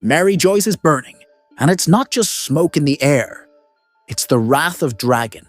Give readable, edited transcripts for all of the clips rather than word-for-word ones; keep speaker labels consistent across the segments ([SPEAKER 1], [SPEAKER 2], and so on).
[SPEAKER 1] Mary Geoise is burning, and it's not just smoke in the air. It's the wrath of Dragon.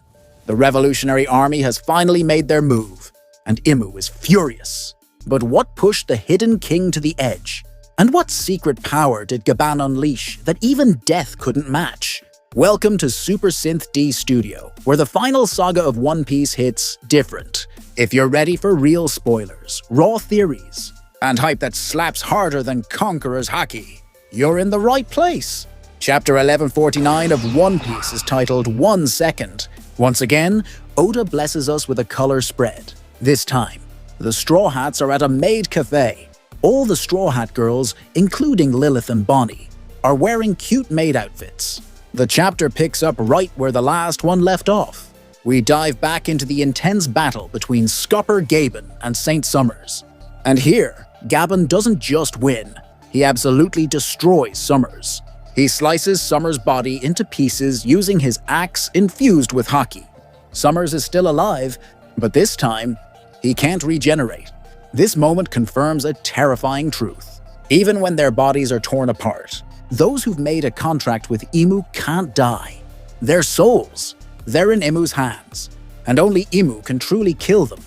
[SPEAKER 1] The revolutionary army has finally made their move, and Imu is furious. But what pushed the hidden king to the edge? And what secret power did Gaban unleash that even death couldn't match? Welcome to Super Synth D Studio, where the final saga of One Piece hits different. If you're ready for real spoilers, raw theories, and hype that slaps harder than Conqueror's Haki, you're in the right place. Chapter 1149 of One Piece is titled 1 Second. Once again, Oda blesses us with a color spread. This time, the Straw Hats are at a maid cafe. All the Straw Hat girls, including Lilith and Bonnie, are wearing cute maid outfits. The chapter picks up right where the last one left off. We dive back into the intense battle between Scopper Gaban and St. Sommers. And here, Gaban doesn't just win, he absolutely destroys Sommers. He slices Sommers' body into pieces using his axe infused with Haki. Sommers is still alive, but this time, he can't regenerate. This moment confirms a terrifying truth. Even when their bodies are torn apart, those who've made a contract with Imu can't die. Their souls, they're in Imu's hands, and only Imu can truly kill them.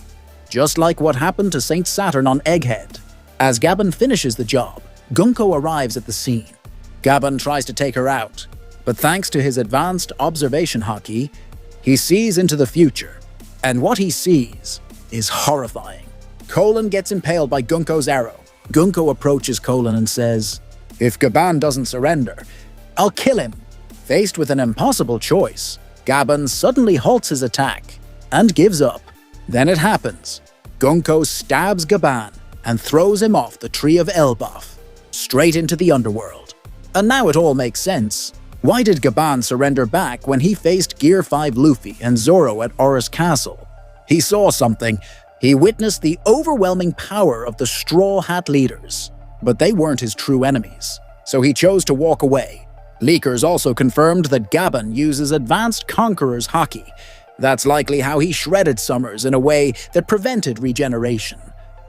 [SPEAKER 1] Just like what happened to Saint Saturn on Egghead. As Gaban finishes the job, Gunko arrives at the scene. Gaban tries to take her out, but thanks to his advanced observation Haki, he sees into the future. And what he sees is horrifying. Colon gets impaled by Gunko's arrow. Gunko approaches Colon and says, "If Gaban doesn't surrender, I'll kill him." Faced with an impossible choice, Gaban suddenly halts his attack and gives up. Then it happens. Gunko stabs Gaban and throws him off the tree of Elbaf, straight into the underworld. And now it all makes sense. Why did Gaban surrender back when he faced Gear 5 Luffy and Zoro at Oris Castle? He saw something. He witnessed the overwhelming power of the Straw Hat leaders. But they weren't his true enemies, so he chose to walk away. Leakers also confirmed that Gaban uses advanced Conqueror's Haki. That's likely how he shredded Sommers in a way that prevented regeneration.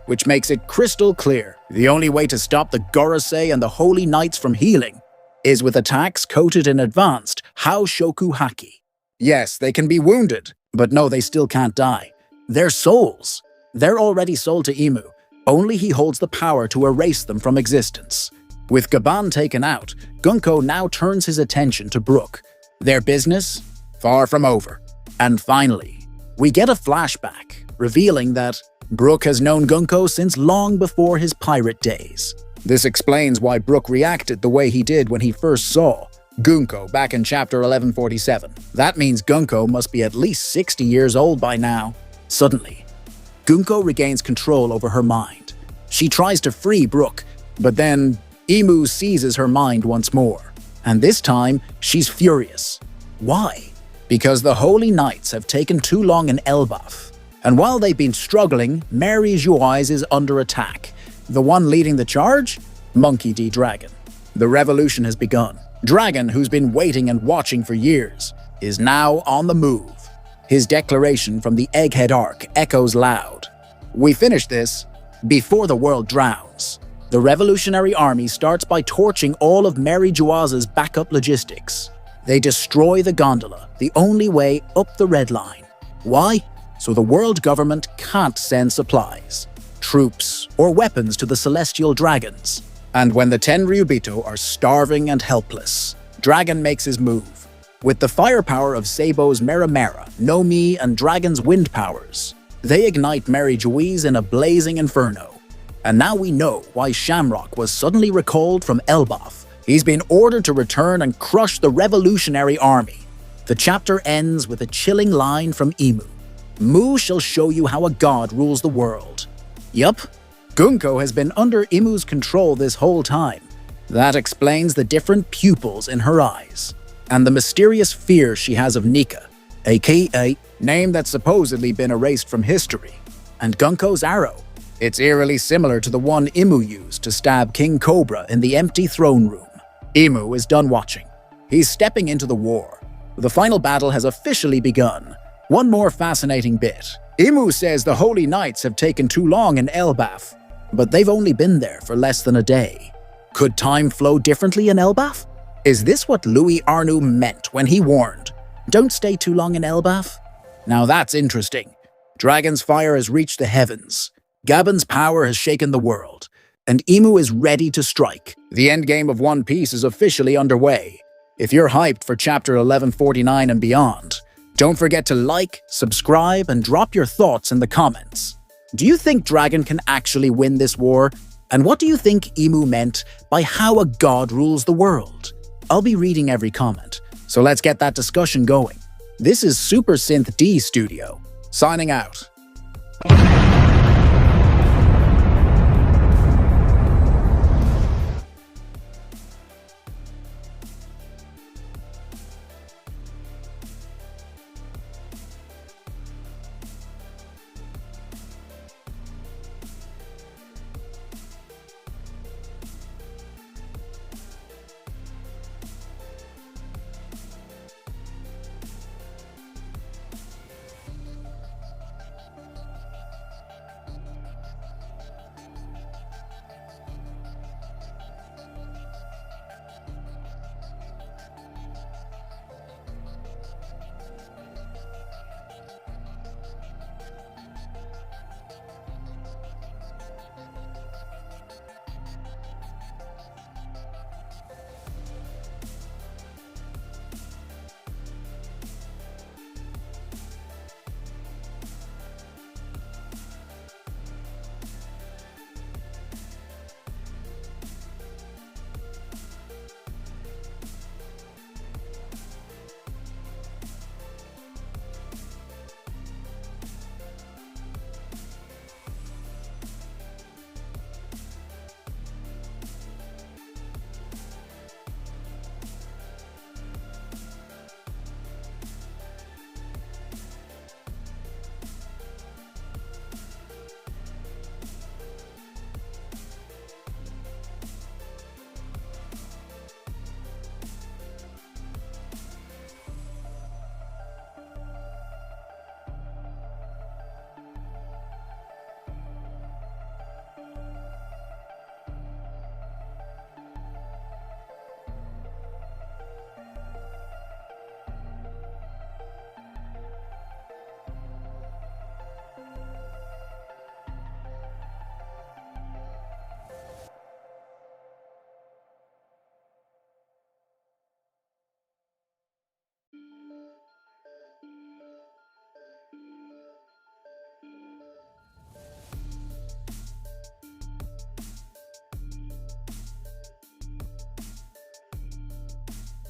[SPEAKER 1] Which makes it crystal clear the only way to stop the Gorosei and the Holy Knights from healing is with attacks coated in advanced Haoshoku Haki. Yes, they can be wounded, but no, they still can't die. They're souls. They're already sold to Imu, only he holds the power to erase them from existence. With Gaban taken out, Gunko now turns his attention to Brook. Their business? Far from over. And finally, we get a flashback, revealing that Brook has known Gunko since long before his pirate days. This explains why Brook reacted the way he did when he first saw Gunko back in chapter 1147. That means Gunko must be at least 60 years old by now. Suddenly, Gunko regains control over her mind. She tries to free Brook, but then Imu seizes her mind once more. And this time, she's furious. Why? Because the Holy Knights have taken too long in Elbaf. And while they've been struggling, Mary Geoise is under attack. The one leading the charge? Monkey D. Dragon. The revolution has begun. Dragon, who's been waiting and watching for years, is now on the move. His declaration from the Egghead arc echoes loud. We finish this before the world drowns. The revolutionary army starts by torching all of Mary Geoise's backup logistics. They destroy the gondola, the only way up the Red Line. Why? So the world government can't send supplies, troops, or weapons to the celestial dragons. And when the Tenryubito are starving and helpless, Dragon makes his move. With the firepower of Sabo's Meramera, Nomi, and Dragon's wind powers, they ignite Mary Geoise in a blazing inferno. And now we know why Shamrock was suddenly recalled from Elbaf. He's been ordered to return and crush the revolutionary army. The chapter ends with a chilling line from Imu. Mu shall show you how a god rules the world. Yup, Gunko has been under Imu's control this whole time. That explains the different pupils in her eyes, and the mysterious fear she has of Nika, aka name that's supposedly been erased from history, and Gunko's arrow. It's eerily similar to the one Imu used to stab King Cobra in the empty throne room. Imu is done watching. He's stepping into the war. The final battle has officially begun. One more fascinating bit. Imu says the Holy Knights have taken too long in Elbaf, but they've only been there for less than a day. Could time flow differently in Elbaf? Is this what Louis Arnoux meant when he warned, "Don't stay too long in Elbaf"? Now that's interesting. Dragon's fire has reached the heavens. Gaban's power has shaken the world. And Imu is ready to strike. The endgame of One Piece is officially underway. If you're hyped for Chapter 1149 and beyond, don't forget to like, subscribe, and drop your thoughts in the comments. Do you think Dragon can actually win this war? And what do you think Imu meant by how a god rules the world? I'll be reading every comment, so let's get that discussion going. This is Super Synth D Studio, signing out.